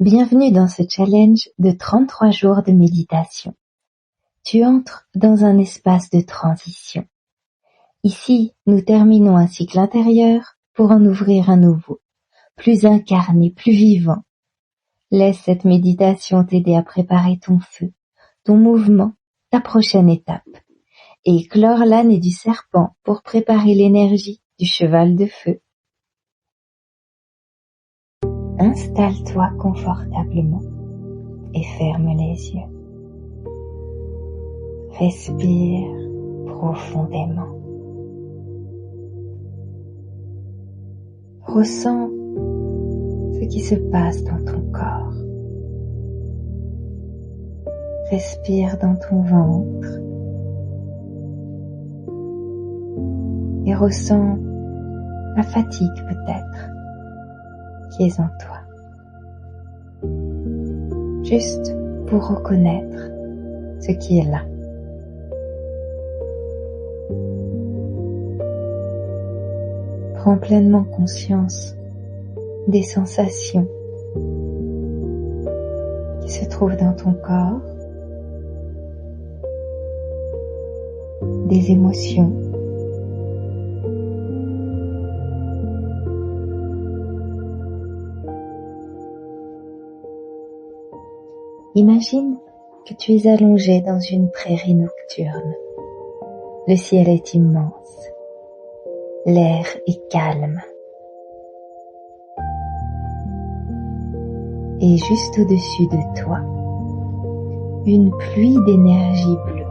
Bienvenue dans ce challenge de 33 jours de méditation. Tu entres dans un espace de transition. Ici, nous terminons un cycle intérieur pour en ouvrir un nouveau, plus incarné, plus vivant. Laisse cette méditation t'aider à préparer ton feu, ton mouvement, ta prochaine étape, et clore l'année du serpent pour préparer l'énergie du cheval de feu. Installe-toi confortablement et ferme les yeux. Respire profondément. Ressens ce qui se passe dans ton corps. Respire dans ton ventre et ressens la fatigue peut-être qui est en toi. Juste pour reconnaître ce qui est là. Prends pleinement conscience des sensations qui se trouvent dans ton corps, des émotions, imagine que tu es allongé dans une prairie nocturne. Le ciel est immense. L'air est calme. Et juste au-dessus de toi, une pluie d'énergie bleue,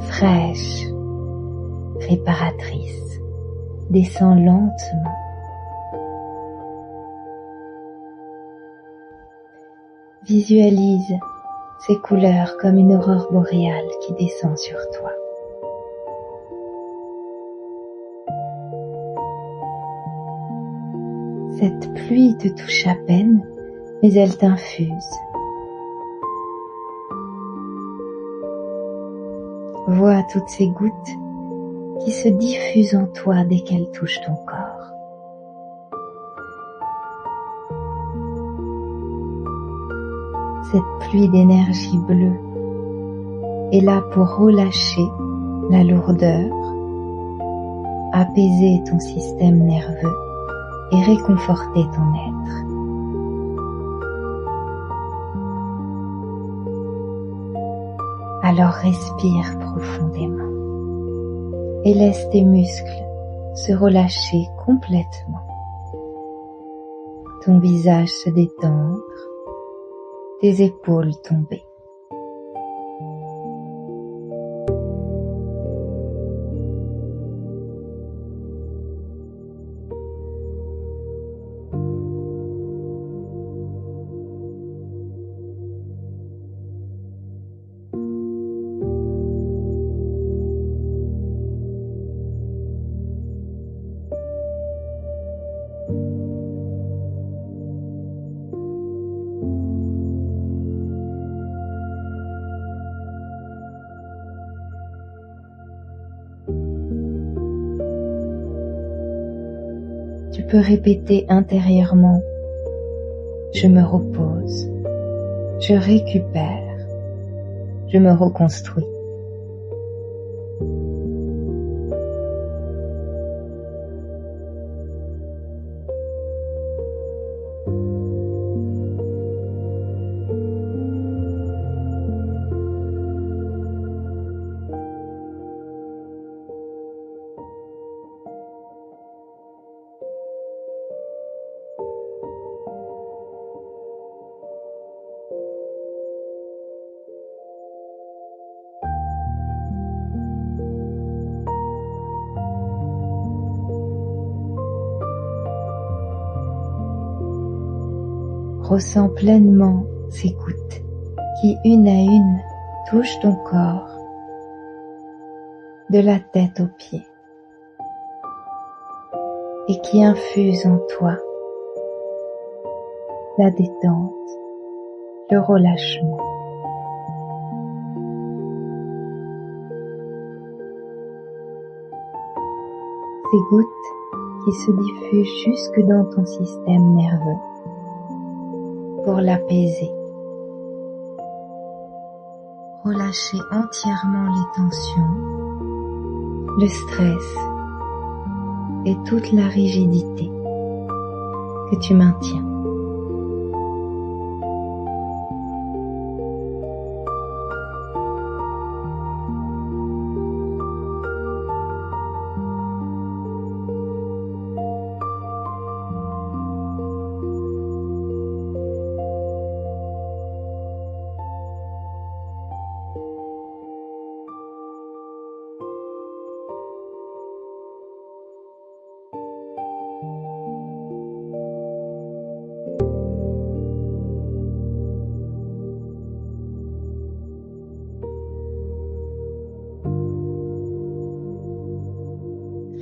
fraîche, réparatrice, descend lentement. Visualise ces couleurs comme une aurore boréale qui descend sur toi. Cette pluie te touche à peine, mais elle t'infuse. Vois toutes ces gouttes qui se diffusent en toi dès qu'elles touchent ton corps. Cette pluie d'énergie bleue est là pour relâcher la lourdeur, apaiser ton système nerveux et réconforter ton être. Alors respire profondément et laisse tes muscles se relâcher complètement. Ton visage se détendre, tes épaules tomber. Tu peux répéter intérieurement: je me repose, je récupère, je me reconstruis. Ressens pleinement ces gouttes qui, une à une, touchent ton corps, de la tête aux pieds, et qui infusent en toi la détente, le relâchement. Ces gouttes qui se diffusent jusque dans ton système nerveux pour l'apaiser. Relâcher entièrement les tensions, le stress et toute la rigidité que tu maintiens.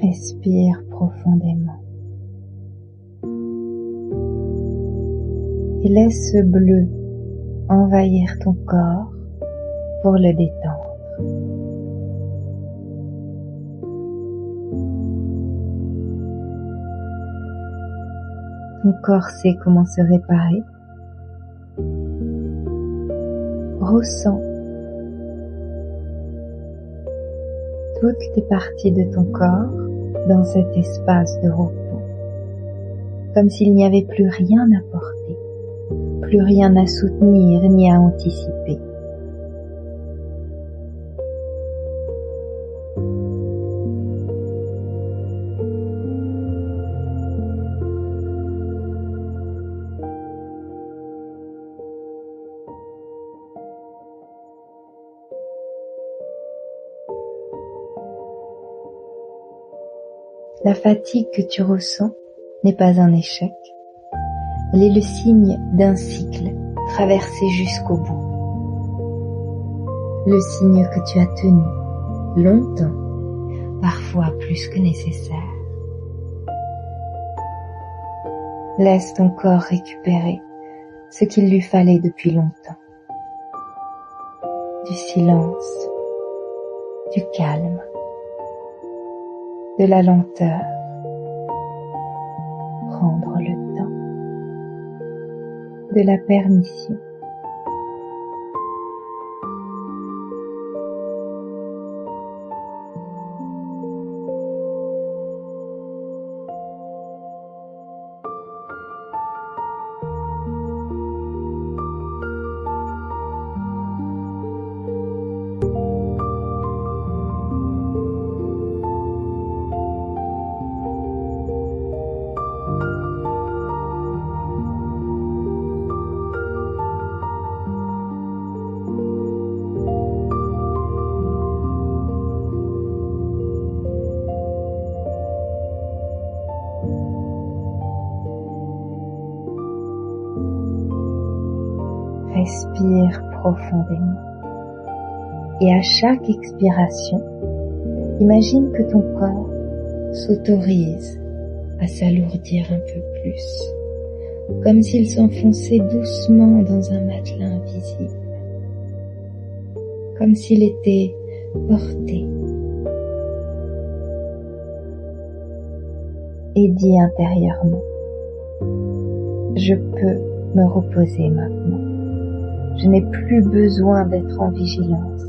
Respire profondément et laisse ce bleu envahir ton corps pour le détendre. Ton corps sait comment se réparer. Ressens toutes les parties de ton corps dans cet espace de repos, comme s'il n'y avait plus rien à porter, plus rien à soutenir ni à anticiper. La fatigue que tu ressens n'est pas un échec. Elle est le signe d'un cycle traversé jusqu'au bout. Le signe que tu as tenu longtemps, parfois plus que nécessaire. Laisse ton corps récupérer ce qu'il lui fallait depuis longtemps. Du silence, du calme, de la lenteur, prendre le temps, de la permission. Respire profondément et à chaque expiration, imagine que ton corps s'autorise à s'alourdir un peu plus, comme s'il s'enfonçait doucement dans un matelas invisible, comme s'il était porté. Et dis intérieurement, je peux me reposer maintenant. Je n'ai plus besoin d'être en vigilance.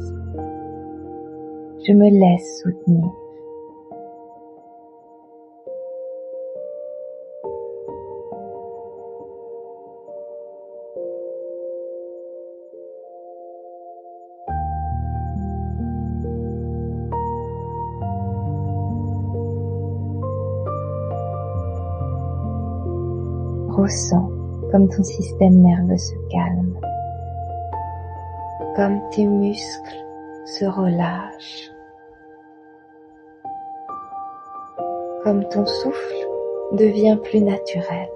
Je me laisse soutenir. Ressens comme ton système nerveux se calme, comme tes muscles se relâchent, comme ton souffle devient plus naturel.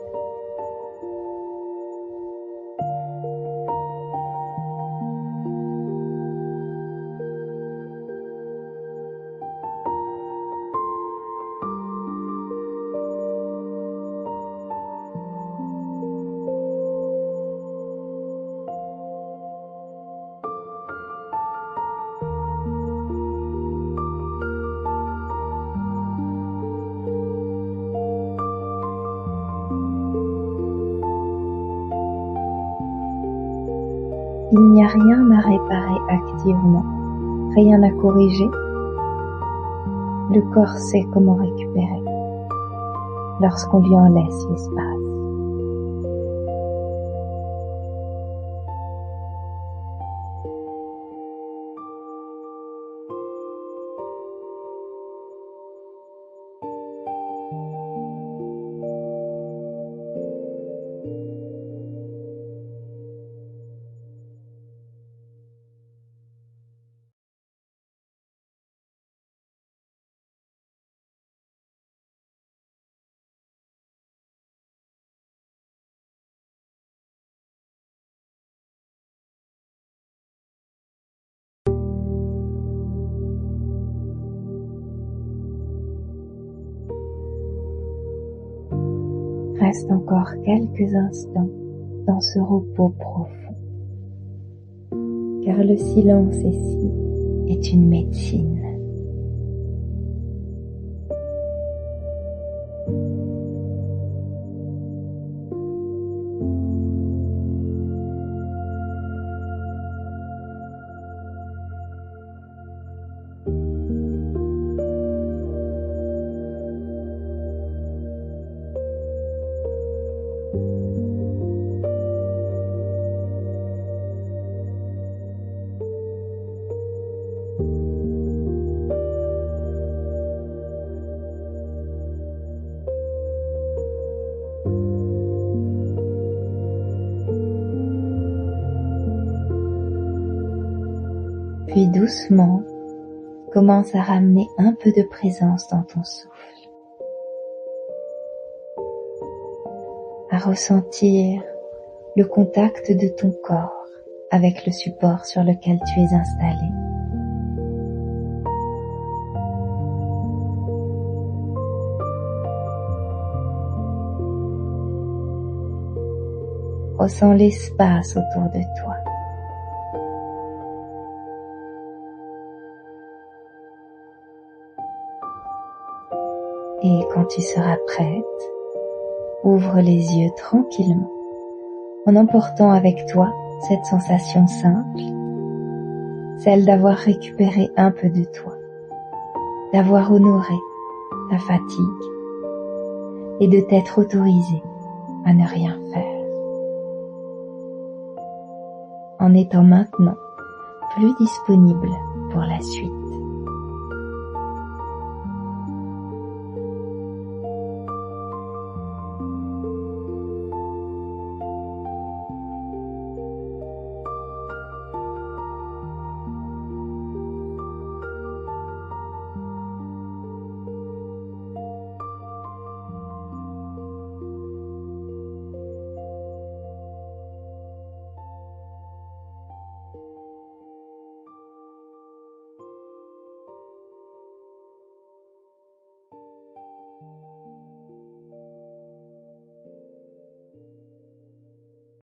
Il n'y a rien à réparer activement, rien à corriger. Le corps sait comment récupérer lorsqu'on lui en laisse l'espace. Reste encore quelques instants dans ce repos profond, car le silence ici est une médecine. Puis doucement, commence à ramener un peu de présence dans ton souffle, à ressentir le contact de ton corps avec le support sur lequel tu es installé. Ressens l'espace autour de toi. Et quand tu seras prête, ouvre les yeux tranquillement en emportant avec toi cette sensation simple, celle d'avoir récupéré un peu de toi, d'avoir honoré ta fatigue et de t'être autorisé à ne rien faire, en étant maintenant plus disponible pour la suite.